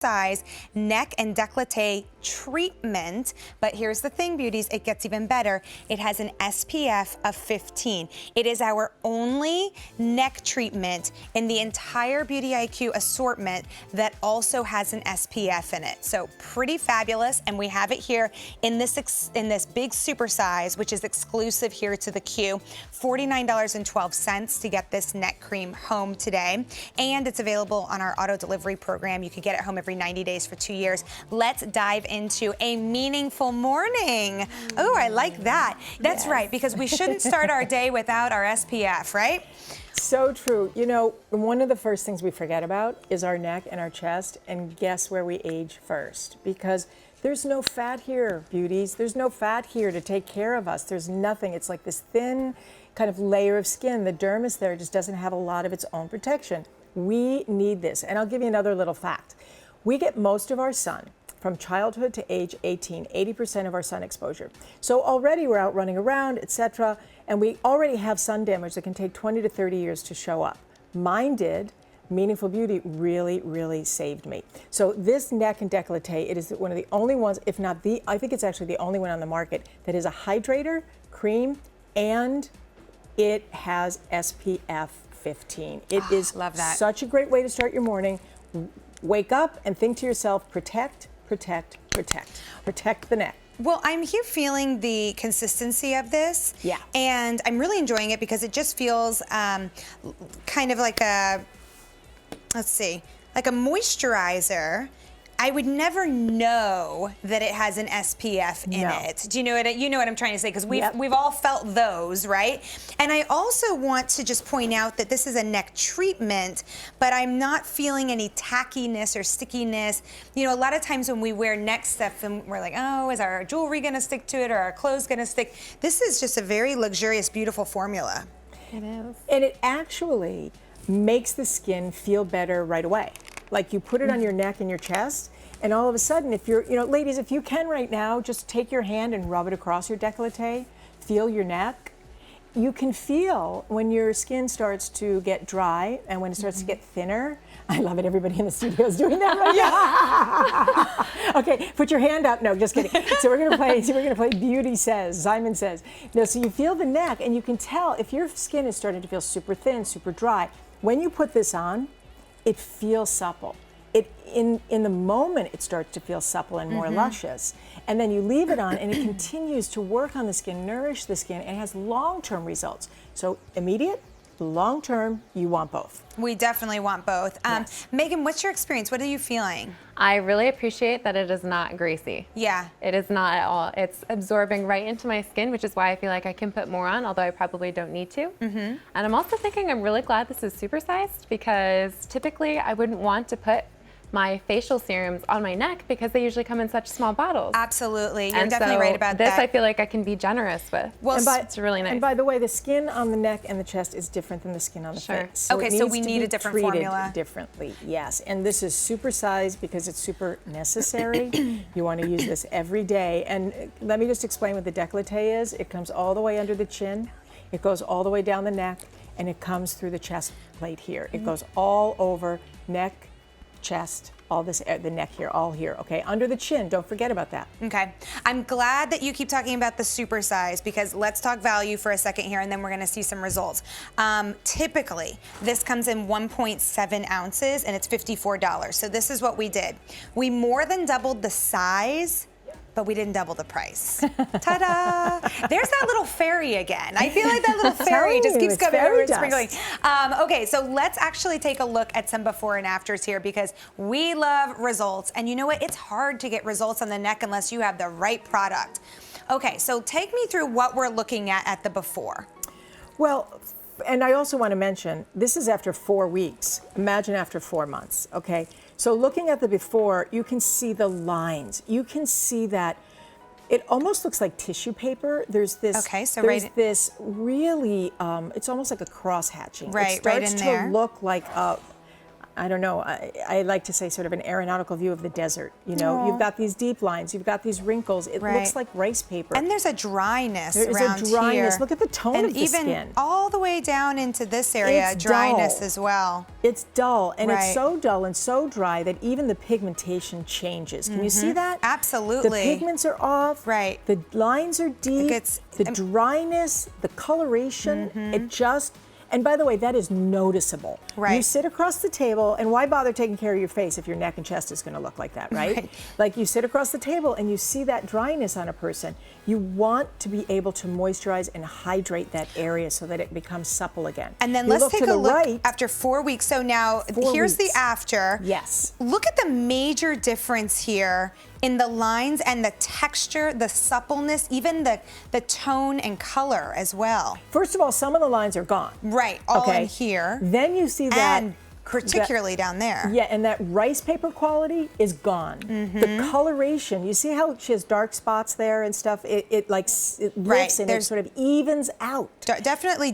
size neck and décolleté treatment. But here's the thing, beauties, it gets even better. It has an SPF of 15. It is our only neck treatment in the entire Beauty IQ assortment that also has an SPF in it. So pretty fabulous, and we have it here in this big super size, which is exclusive here to the Q. $49.12 to get this neck cream home today, and it's available on our auto delivery program. You can get it home every 90 days for 2 years. Let's dive into a meaningful morning. Oh, I like that. That's right, because we shouldn't start our day without our SPF, right? So true. You know, one of the first things we forget about is our neck and our chest, and guess where we age first? Because there's no fat here, beauties. There's no fat here to take care of us. There's nothing. It's like this thin kind of layer of skin. The dermis there just doesn't have a lot of its own protection. We need this. And I'll give you another little fact. We get most of our sun from childhood to age 18, 80% of our sun exposure. So already we're out running around, etc., and we already have sun damage that can take 20 to 30 years to show up. Mine did. Meaningful Beauty really, really saved me. So this neck and décolleté, it is one of the only ones, if not the, I think it's actually the only one on the market that is a hydrator, cream, and it has SPF 15. It is love that. Such a great way to start your morning. Wake up and think to yourself, protect, protect, protect. Protect the neck. Well, I'm here feeling the consistency of this. Yeah. And I'm really enjoying it because it just feels kind of like a, let's see, like a moisturizer. I would never know that it has an SPF in it. Do you know what I'm trying to say? Because we've all felt those, right? And I also want to just point out that this is a neck treatment, but I'm not feeling any tackiness or stickiness. You know, a lot of times when we wear neck stuff and we're like, oh, is our jewelry gonna stick to it or our clothes gonna stick? This is just a very luxurious, beautiful formula. It is. And it actually makes the skin feel better right away. Like you put it on your neck and your chest, and all of a sudden, if you're, you know, ladies, if you can right now, just take your hand and rub it across your décolleté, feel your neck. You can feel when your skin starts to get dry and when it starts to get thinner. I love it, everybody in the studio is doing that right now. Okay, put your hand up. No, just kidding. So we're gonna play Beauty Says, Simon Says. No, so you feel the neck and you can tell if your skin is starting to feel super thin, super dry. When you put this on, it feels supple. In the moment, it starts to feel supple and more luscious. And then you leave it on and it continues to work on the skin, nourish the skin, and it has long-term results. So immediate, long-term, you want both. We definitely want both. Yes. Megan, what's your experience? What are you feeling? I really appreciate that it is not greasy. Yeah. It is not at all. It's absorbing right into my skin, which is why I feel like I can put more on, although I probably don't need to. And I'm also thinking I'm really glad this is supersized because typically I wouldn't want to put my facial serums on my neck because they usually come in such small bottles. Absolutely, you're definitely right about that. This I feel like I can be generous with. Well, it's really nice. And by the way, the skin on the neck and the chest is different than the skin on the face. So okay, so we need a different formula. Differently, yes. And this is supersized because it's super necessary. You want to use this every day. And let me just explain what the décolleté is. It comes all the way under the chin. It goes all the way down the neck, and it comes through the chest plate here. It goes all over neck, chest, all this, the neck here, all here, okay? Under the chin, don't forget about that. Okay, I'm glad that you keep talking about the super size because let's talk value for a second here and then we're gonna see some results. Typically, this comes in 1.7 ounces and it's $54. So this is what we did. We more than doubled the size, but we didn't double the price. Ta-da! There's that little fairy again. I feel like that little fairy just keeps coming over and sprinkling. Okay, so let's actually take a look at some before and afters here because we love results. And you know what? It's hard to get results on the neck unless you have the right product. Okay, so take me through what we're looking at the before. Well, and I also want to mention, this is after 4 weeks. Imagine after 4 months, okay? So looking at the before, you can see the lines. You can see that it almost looks like tissue paper. There's this, this really, it's almost like a cross hatching. Right, it starts right in there. to look like a, I don't know, I like to say sort of an aeronautical view of the desert. You know, you've got these deep lines, you've got these wrinkles. It looks like rice paper. And there's a dryness There is around a dryness. here. Look at the tone and of the even skin. all the way down into this area, It's dryness dull. as well. It's dull, and it's Right. so dull and so dry that even the pigmentation changes. Can you see that? Absolutely. The pigments are off. Right. The lines are deep. gets- the dryness, the coloration, it just. And by the way, that is noticeable. Right. You sit across the table, and why bother taking care of your face if your neck and chest is going to look like that, right? Right. Like you sit across the table and you see that dryness on a person. You want to be able to moisturize and hydrate that area so that it becomes supple again. And then You let's look take to a the look right. after 4 weeks. So now 4 here's weeks. the after. Yes. Look at the major difference here in the lines and the texture, the suppleness, even the tone and color as well. First of all, some of the lines are gone. Right, all in here. Then you see that. And particularly down there. Yeah, and that rice paper quality is gone. The coloration, you see how she has dark spots there and stuff? It lifts Right, and it there's- sort of evens out. Definitely